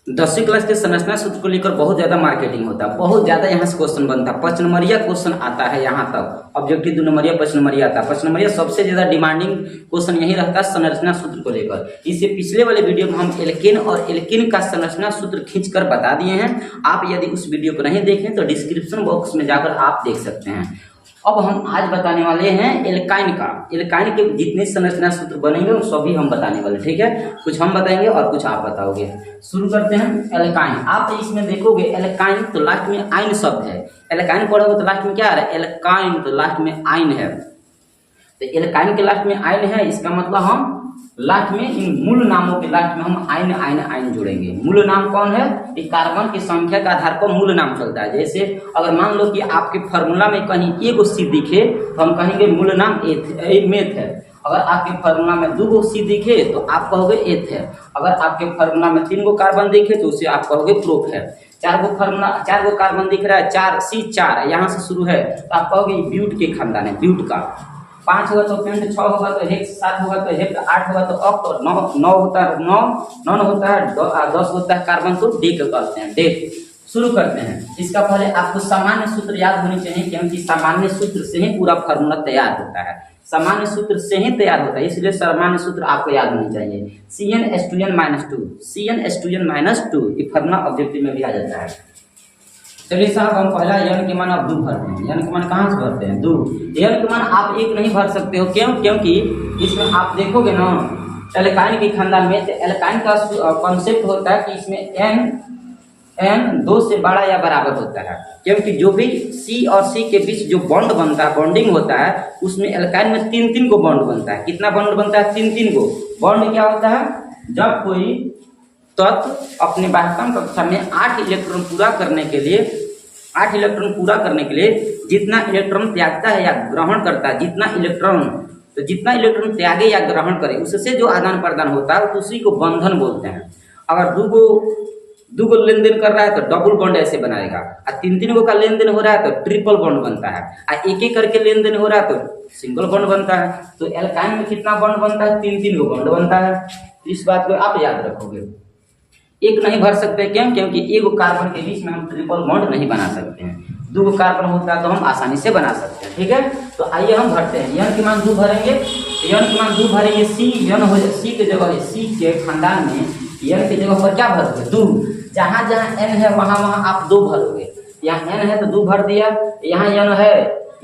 10वीं क्लास के संरचना सूत्र को लेकर बहुत ज्यादा मार्केटिंग होता है, बहुत ज्यादा यहाँ से क्वेश्चन बनता है। 5 नंबरिया क्वेश्चन आता है यहाँ तक, ऑब्जेक्टिव 2 नंबरिया 5 नंबरिया आता है। 5 नंबरिया सबसे ज्यादा डिमांडिंग क्वेश्चन यही रहता है संरचना सूत्र को लेकर। इससे पिछले वाले वीडियो में हम एल्केन और एल्किन का संरचना सूत्र खींचकर बता दिए हैं। आप यदि उस वीडियो को नहीं देखें तो डिस्क्रिप्शन बॉक्स में जाकर आप देख सकते हैं। अब हम आज बताने वाले हैं एल्काइन का। एल्काइन के जितने संरचना सूत्र बनेंगे वो सभी हम बताने वाले, ठीक है। कुछ हम बताएंगे और कुछ आप बताओगे। शुरू करते हैं एल्काइन। आप इसमें देखोगे एल्काइन तो लास्ट में आइन शब्द है। एल्काइन पढ़ोगे तो लास्ट में क्या आ रहा है, एल्काइन तो लास्ट में आइन है। तो एल्काइन के लास्ट में आइन है, इसका मतलब हम लास्ट में इन मूल नामों के लास्ट में हम आइन आइन आइन जोड़ेंगे। मूल नाम कौन है, ये कार्बन की संख्या के आधार पर मूल नाम चलता है। जैसे अगर मान लो कि आपके फार्मूला में कहीं एगो सी दिखे तो हम कहेंगे मूल नाम मेथ है। अगर आपके फार्मूला में 2 गो सी दिखे तो आप कहोगे एथ है। अगर आपके फार्मूला में 3 गो कार्बन दिखे तो उसे आप कहोगे प्रोप है। 4 गो कार्बन दिख रहा है, 4 यहाँ से शुरू है तो आप कहोगे ब्यूट के खानदान है, ब्यूट का। 5 होगा तो पेंट, 6 होगा तो हेक्स, 7 होगा तो हेक्ट, 8 होगा तो ऑक्ट, 9 होता है 9 होता है 10 होता है कार्बन, तो डेक कहते हैं, डेक। शुरू करते हैं। इसका पहले आपको सामान्य सूत्र याद होनी चाहिए, क्योंकि सामान्य सूत्र से ही पूरा फार्मूला तैयार होता है। सामान्य सूत्र से ही तैयार होता है, इसलिए सामान्य सूत्र आपको याद होनी चाहिए। CnH2n-2, CnH2n-2 ये फार्मूला ऑब्जेक्टिव में भी आ जाता है। चलिए साहब, हम पहला n के मान अब 2 भरते हैं। n के मान कहाँ से भरते हैं, 2। n के मान आप 1 नहीं भर सकते हो, क्यों? क्योंकि इसमें आप देखोगे ना एल्काइन के खानदान में, तो एल्काइन का कॉन्सेप्ट होता है कि इसमें n 2 से बड़ा या बराबर होता है। क्योंकि जो भी C और C के बीच जो बॉन्ड बनता है, बॉन्डिंग होता है, उसमें एल्काइन में 3-3 को बॉन्ड बनता है। कितना बॉन्ड बनता है, 3-3 को। बॉन्ड क्या होता है, जब कोई तत्व अपने वाहकम कक्षा में 8 इलेक्ट्रॉन पूरा करने के लिए जितना इलेक्ट्रॉन त्यागता है या ग्रहण करता है, जितना इलेक्ट्रॉन त्यागे या ग्रहण करे, उससे जो आदान प्रदान होता है तो उसी को बंधन बोलते हैं। अगर दो गो लेन देन कर रहा है तो डबल बॉन्ड ऐसे बनाएगा, और 3-3 गो का लेन देन हो रहा है तो ट्रिपल बॉन्ड बनता है, और एक करके लेन देन हो रहा है तो सिंगल बॉन्ड बनता है। तो एल्काइन में कितना बॉन्ड बनता है, 3-3 गो बॉन्ड बनता है। इस बात को आप याद रखोगे। 1 नहीं भर सकते, क्यों? क्योंकि 1 कार्बन के बीच में हम ट्रिपल बॉन्ड नहीं बना सकते हैं। 2 कार्बन होता है तो हम आसानी से बना सकते हैं, ठीक है। तो आइए हम भरते हैं। n के मान 2 भरेंगे, n के मान 2 भरेंगे। C के जगह, C के खानदान में n की जगह पर क्या भरोगे, 2। जहाँ जहाँ n है वहाँ आप 2 भरोगे। यहाँ n है तो 2 भर दिया, यहाँ n है,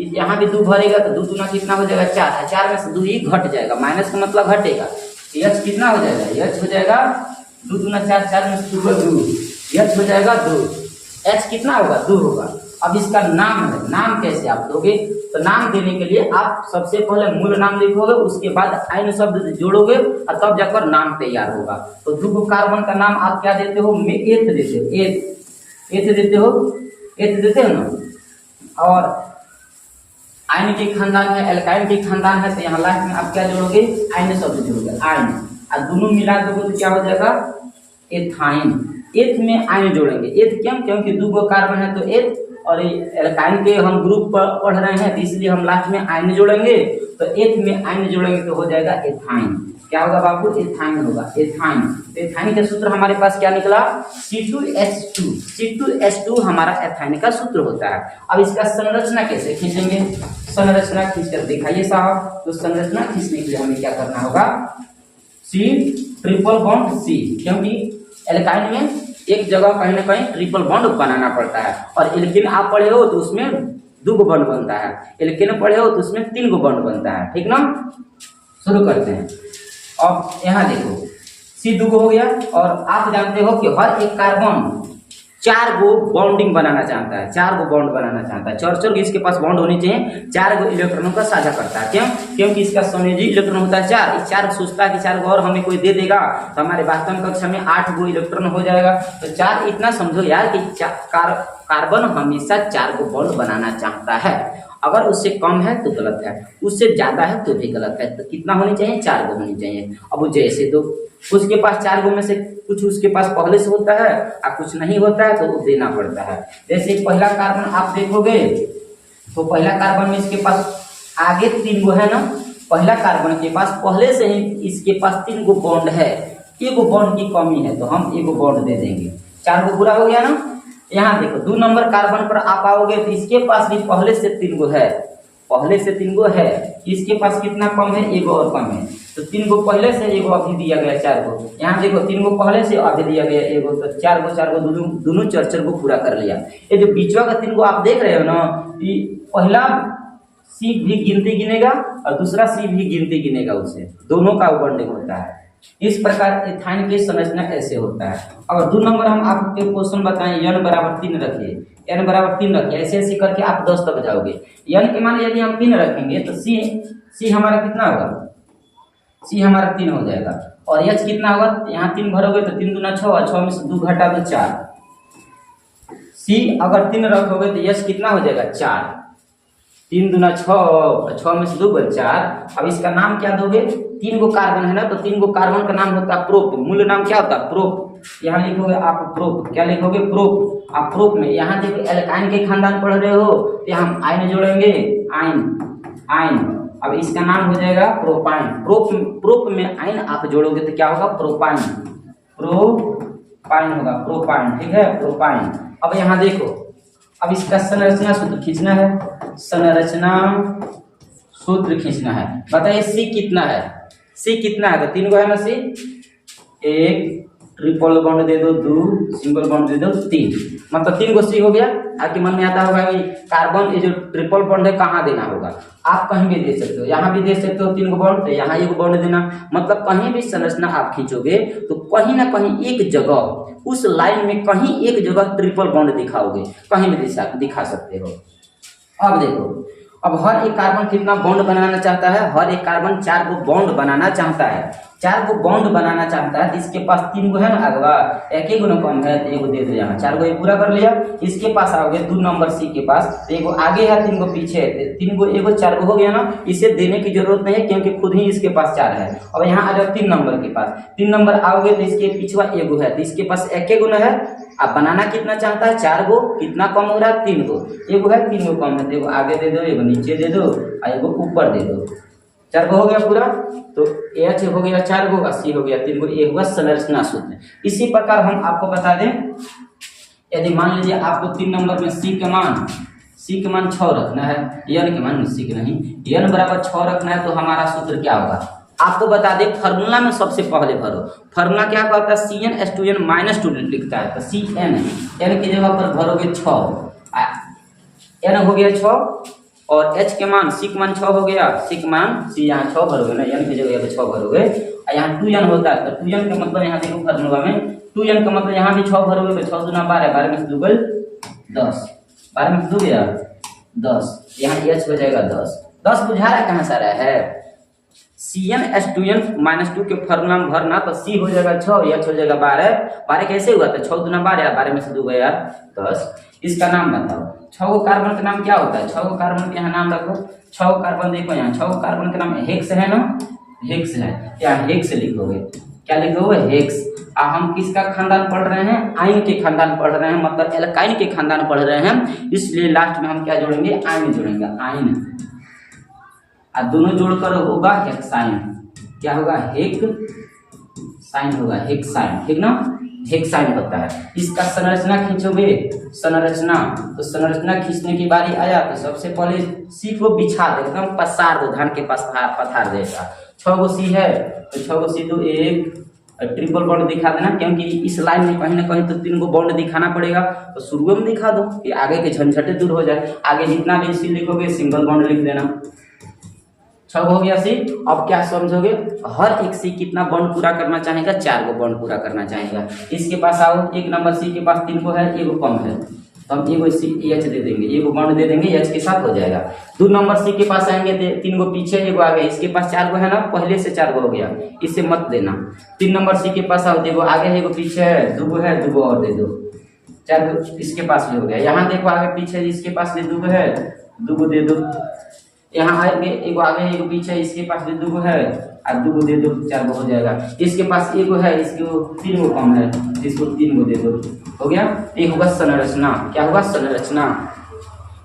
यहाँ भी 2 भरेगा तो 2 दूना कितना हो जाएगा, 4। 4 में से 2 ही घट जाएगा, माइनस का मतलब घटेगा। h कितना हो जाएगा, h हो जाएगा 2 दूना 4, 4 में से 2 h हो जाएगा 2। h कितना होगा, 2 होगा। अब इसका नाम है, नाम कैसे आप दोगे, तो नाम देने के लिए आप सबसे पहले मूल नाम लिखोगे, उसके बाद आइन शब्द जोड़ोगे और तब जाकर नाम तैयार होगा। तो 2 कार्बन का नाम आप क्या देते हो, एथ देते हो, एथ देते हो ना। और आइन के खानदान है, एल्काइन के खानदान है, तो यहाँ लास्ट में आप क्या जोड़ोगे, आइन शब्द जोड़ोगे, आइन। और दोनों मिला दोगे तो क्या हो जाएगा, एथाइन। एथ में आइन जोड़ेंगे। एथ क्यों, क्योंकि 2 कार्बन है तो एथ, और एल्काइन के हम ग्रुप पर पढ़ रहे हैं, इसलिए हम लास्ट में आइन जोड़ेंगे। तो एथ में आइन जोड़ेंगे तो हो जाएगा एथाइन। क्या होगा बाबू, एथाइन होगा, एथाइन। तो एथाइन का सूत्र हमारे पास क्या निकला, C2H2। C2H2 हमारा एथाइन का सूत्र होता है। अब इसका संरचना कैसे खींचेंगे, संरचना खींचकर दिखाइए साहब। तो संरचना खींचने के लिए हमें क्या करना होगा, C ट्रिपल बॉन्ड C, क्योंकि एल्काइन में एक जगह कहीं ना कहीं ट्रिपल बॉन्ड बनाना पड़ता है। और एल्किन आप पढ़े हो तो उसमें 2 बॉन्ड बनता है, एल्किन पढ़े हो तो उसमें 3 बॉन्ड बनता है, ठीक ना। शुरू करते हैं। अब यहाँ देखो C 2 हो गया, और आप जानते हो कि हर एक कार्बन 4 गो बॉन्डिंग बनाना चाहता है, 4 गो बॉन्ड बनाना चाहता है। 4 इसके पास बॉन्ड होनी चाहिए, 4 गो इलेक्ट्रॉनों का साझा करता है। क्यों, क्योंकि इसका संयोजी इलेक्ट्रॉन होता है 4। इस 4 सोचता है कि 4 गो और हमें कोई दे देगा तो हमारे वास्तविक कक्षा में 8 गो इलेक्ट्रॉन हो जाएगा। तो 4 इतना समझो यार कि कार्बन हमेशा 4 गो बॉन्ड बनाना चाहता है। अगर उससे कम है तो गलत है, उससे ज्यादा है तो भी गलत है। तो कितना होनी चाहिए, 4 गो होनी चाहिए। अब वो जैसे तो उसके पास 4 गो में से कुछ उसके पास पहले से होता है और कुछ नहीं होता है तो वो देना पड़ता है। जैसे पहला कार्बन आप देखोगे तो पहला कार्बन में इसके पास आगे 3 गो है ना, पहला कार्बन के पास पहले से ही इसके पास 3 गो बॉन्ड है। एगो बॉन्ड की कमी है तो हम एगो बॉन्ड दे देंगे। 4 गो पूरा हो गया ना। यहाँ देखो 2 नंबर कार्बन पर आप आओगे तो इसके पास भी पहले से 3 गो है, पहले से 3 गो है। इसके पास कितना कम है, एगो और कम है, तो 3 गो पहले से, एगो अभी दिया गया 4 गो। यहाँ देखो 3 गो पहले से अभी दिया गया एगो, तो 4 गो दोनों 4 गो पूरा कर लिया। ये जो बीचवा का 3 गो आप देख रहे हो ना, ये पहला सी भी गिनती गिनेगा और दूसरा सी भी गिनती गिनेगा, उसे दोनों का बॉन्डिंग होता है। इस प्रकार एथाइन की संरचना ऐसे होता है। अगर 2 नंबर हम आपके क्वेश्चन बताएं, n बराबर 3 रखिए, n बराबर 3 रखिए, ऐसे ऐसे करके आप 10 तक जाओगे। n के मान यदि हम 3 रखेंगे तो c हमारा कितना होगा, c हमारा 3 हो जाएगा। और h कितना होगा, यहाँ 3 भरोगे तो 3 दूना 6, 6 में से 2 घटा तो 4। c अगर 3 रखोगे तो h कितना हो जाएगा 4, 3 दूना 6, 6 में से 2 4। अब इसका नाम क्या दोगे, 3 गो कार्बन है ना, तो 3 गो कार्बन का नाम होता है प्रोप। मूल नाम क्या होता है, प्रोप। यहाँ लिखोगे आप प्रोप, क्या लिखोगे, प्रोप। आप प्रोप में यहाँ देखो एल्काइन के खानदान पढ़ रहे हो तो हम आयन जोड़ेंगे, आयन। अब इसका नाम हो जाएगा प्रोपाइन। प्रोप में आयन आप जोड़ोगे तो क्या होगा, प्रोपाइन होगा, प्रोपाइन। ठीक है, प्रोपाइन। अब यहाँ देखो, अब इसका संरचना सूत्र खींचना है, संरचना सूत्र खींचना है। बताइए सी कितना है, सी कितना है, तो 3 गो है ना सी। 1 ट्रिपल बॉन्ड दे दो, 2 सिंगल बॉन्ड दे दो, 3, मतलब 3 गो सी हो गया। आपके मन में आता होगा भाई कार्बन ये जो ट्रिपल बॉन्ड है कहाँ देना होगा, आप कहीं भी दे सकते हो, यहाँ भी दे सकते हो 3 गो बॉन्ड, तो यहाँ 1 बॉन्ड देना। मतलब कहीं भी संरचना आप खींचोगे तो कहीं ना कहीं एक जगह, उस लाइन में कहीं एक जगह ट्रिपल बॉन्ड दिखाओगे, कहीं भी दिखा सकते हो। अब देखो, अब हर एक कार्बन कितना बॉन्ड बनाना चाहता है, हर एक कार्बन 4 गो बॉन्ड बनाना चाहता है, 4 गो बॉन्ड बनाना चाहता है। तो इसके पास 3 गो है ना अगवा, एक गो कम है तो 1 गो दे दो, यहाँ 4 गो ये पूरा कर लिया। इसके पास आओगे 2 नंबर सी के पास, 1 गो आगे है 3 गो पीछे है, 3 गो 1 गो 4 गो हो गया ना। इसे देने की जरूरत नहीं है क्योंकि खुद ही इसके पास 4 है। अब यहाँ आ जाओ 3 नंबर के पास, 3 नंबर आओगे तो इसके पिछवा 1 गो है, तो इसके पास 1 गो है। अब बनाना कितना चाहता है, 4 गो, कितना कम हो रहा है 3 गो, 1 गो है 3 गो कम है, तो 1 गो आगे दे दो, 1 गो नीचे दे दो और 1 गो ऊपर दे दो। 4 गो हो गया पूरा, तो एच हो गया 4 गो, सी हो गया 3 गो, ये हुआ संरचना सूत्र। इसी प्रकार हम आपको बता दें, यदि मान लीजिए आपको 3 नंबर में सी का मान 6 रखना है, n के मान सी के नहीं, n बराबर 6 रखना है, तो हमारा सूत्र क्या होगा आपको बता दें। फार्मूला में सबसे पहले भरो, फार्मूला क्या होता है, CnH2n-2 लिखता है, तो Cn n की जगह पर भरोगे 6, n हो गया 6 और h के मान सी के मान 6 हो गया, सी के मान सी यहाँ 6 भरोगे ना, n की जगह 6 भरोगे, और यहाँ 2n होता है, तो 2n का मतलब यहाँ देखो फार्मूला में 2n का मतलब यहाँ भी 6 भरोगे, तो 6 दूना 12, 12 में से 2 गए 10, 12 में से 2 गया 10, यहाँ h हो जाएगा 10 बुझा रहा है कहाँ सारा है। CnH2n-2 के फार्मूला में भरना, तो C हो जाएगा 6, H हो जाएगा 12, 12 कैसे हुआ था, 6 दूना 12, 12 में से 2 गया 10। इसका नाम बताओ, 6 गो कार्बन का नाम क्या होता है, 6 गो कार्बन के यहाँ नाम रखो। 6 गो कार्बन देखो यहाँ 6 गो कार्बन का नाम हेक्स है ना, हेक्स है, क्या हेक्स लिखोगे, क्या लिखोगे, हेक्स। हम किसका खानदान पढ़ रहे हैं, आयन के खानदान पढ़ रहे हैं, मतलब एल्काइन के खानदान पढ़ रहे हैं, इसलिए लास्ट में हम क्या जोड़ेंगे, आयन जोड़ेंगे, आयन। और दोनों जोड़कर होगा हेक्साइन, क्या होगा, हेक्साइन होगा, हेक्साइन, ठीक ना, हेक्साइन होता है। इसका संरचना खींचोगे, संरचना, तो संरचना खींचने की बारी आया तो सबसे पहले सी को बिछा दे, एकदम पसार दो, धान के पथार जैसा। 6 गो सी है तो 6 गो सी दो, 1 ट्रिपल बॉन्ड दिखा देना, क्योंकि इस लाइन में कहीं ना कहीं तो 3 गो बॉन्ड दिखाना पड़ेगा, तो शुरू में दिखा दो कि आगे के झंझटे दूर हो जाए। आगे जितना भी सी लिखोगे सिंगल बॉन्ड लिख देना। 6 हो गया सी। अब क्या समझोगे, हर एक सी कितना बॉन्ड पूरा करना चाहेगा, 4 गो बॉन्ड पूरा करना चाहेगा। इसके पास आओ, 1 नंबर सी के पास 3 गो है, 1 गो कम है, तो हम 1 गो सी एच दे देंगे, 1 गो बॉन्ड दे देंगे, एच के साथ हो जाएगा। 2 नंबर सी के पास आएंगे, 3 गो पीछे 1 गो आगे, इसके पास 4 गो है ना, पहले से 4 गो हो गया, इसे मत देना। 3 नंबर सी के पास आओ, 1 गो आगे है 1 गो पीछे है, 2 गो है, 2 गो और दे दो, 4 गो इसके पास भी हो गया। यहाँ देखो आगे पीछे इसके पास भी 2 गो है, 2 गो दे दो। यहाँ आएंगे 1 गो आगे 1 गो पीछे, इसके पास भी 2 गो है और 2 गो दे दो, 4 गो हो जाएगा। इसके पास 1 गो है, इसको 3 गो कम है, इसको 3 गो दे दो, हो गया। ये होगा संरचना, क्या होगा, संरचना।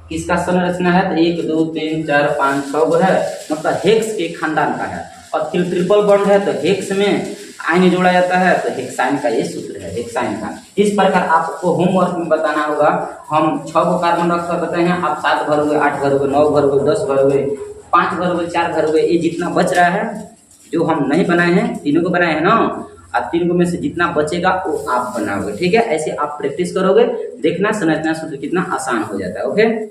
किसका संरचना है, तो 1 2 3 4 5 6 गो है, मतलब हेक्स के खानदान का है। और फिर ट्रिपल बॉन्ड है तो हेक्स में, आयन जोड़ा जाता है तो हेक्साइन का ये सूत्र है, हेक्साइन का। इस प्रकार आपको होमवर्क में बताना होगा। हम 6 को कार्बन डाइऑक्साइड बताए हैं, आप 7 भरोगे, 8 भरोगे, 9 भरोगे, 10 भरोगे, 5 भरोगे, 4 भरोगे, ये जितना बच रहा है जो हम नहीं बनाए हैं, तीनों को बनाए हैं ना, आप तीनों में से जितना बचेगा वो आप बनाओगे। ठीक है, ऐसे आप प्रैक्टिस करोगे, देखना संरचना सूत्र कितना आसान हो जाता है। ओके।